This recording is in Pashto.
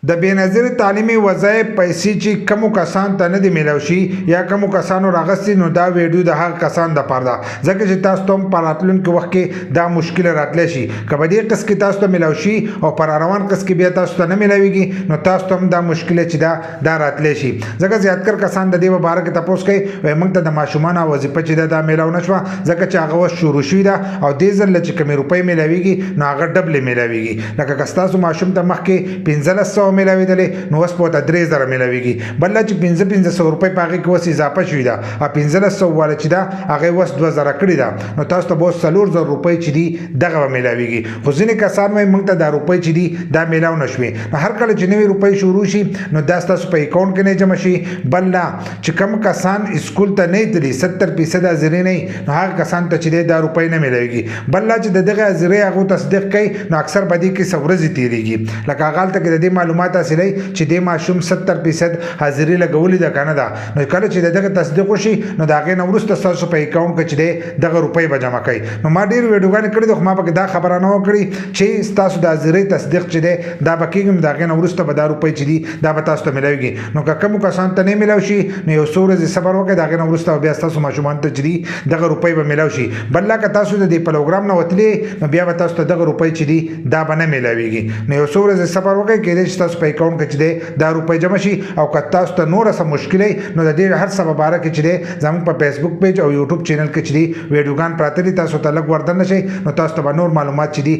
د بېنظیرې تعلیمي وظایف پیسې چې کومو کسانو ته نه دي میلاو شي یا کومو کسانو راغستې، نو دا ویډیو د هغه کسانو دپاره ده، ځکه چې تاسو ته هم په راتلونکي وخت کې دا مشکل راتلی شي. که په دې قسط کې تاسو ته میلاو شي او په راروان قسط کې بیا تاسو ته نه میلاویږي، نو تاسو ته هم دا مشکل چې دا راتلی شي. ځکه زیاتکر کسان د دې په باره کې تپوس کوي، وایي موږ ته د ماشومانو وظیفه چې دا میلاو نه شوه، ځکه چې هغه اوس شروع شوي ده او دې ځل چې کومې روپۍ میلاویږي نو هغه ډبلې میلاویږي. لکه که ستاسو ماشوم ته مخکې 1500 میلاوېدلې، نو اوس په ورته 3000 میلاویږي. بله چې 500 روپۍ په هغې کې اوس اضافه شوي ده، 1500 واله چې ده هغې اوس 2000 کړې ده، نو تاسو ته به اوس 4000 روپۍ چې دي دغه به میلاویږي. خو ځینې کسان وایي موږ ته دا روپۍ چې دي دا میلاو نه شوې. نو هر کله چې نوې روپۍ شروع شي نو دا ستاسو په اکاونټ کې نه جمع شي. بل نه چې کوم کسان اسکول ته نه تلي 70% حاضري نه، نو هغه کسان ته چې دا روپۍ نه میلاویږي. بل نه چې د دغه حاضرۍ هغو تصدیق کوي، نو اکثر په دې کې څه ورځې تېرېږي. لکه هغه هلته کې د دې معلومات حاصلوي چې دې ماشوم 70% حاضري لګولې ده که نه ده. نو کله چې د دغه تصدیق وشي نو د هغې نه وروسته ستاسو په اکاونټ کې چې دی دغه روپۍ به جمع کوي. نو ما ډېر ویډیوګانې کړي دي، خو ما پکې دا خبره نه وه کړې چې ستاسو د حاضرۍ تصدیق چې دی دا به کېږي، نو د هغې نه وروسته به دا روپۍ چې دي دا به تاسو ته میلاویږي. نو که کومو کسانو ته نه میلاو شي، نو یو څو ورځې صبر وکړئ، د هغې نه وروسته بیا ستاسو ماشومانو ته چې دي دغه روپۍ به میلاو شي. بل که تاسو د دې پروګرام نه وتلي، نو بیا به تاسو ته دغه روپۍ چې دي دا به نه میلاویږي. نو یو څو ورځې صبر وکړئ، کېدای شي ستاسو په اکاونټ کې چې دی دا روپۍ جمع شي. او که تاسو ته نوره څه مشکل وي، نو د دې هر څه په باره کې چې دی زموږ په فیسبوک پیج او یوټیوب چینل کې چې دي ویډیوګان پراته دي، تاسو ته لږ ور دننه شئ، نو تاسو ته به نور معلومات چې دي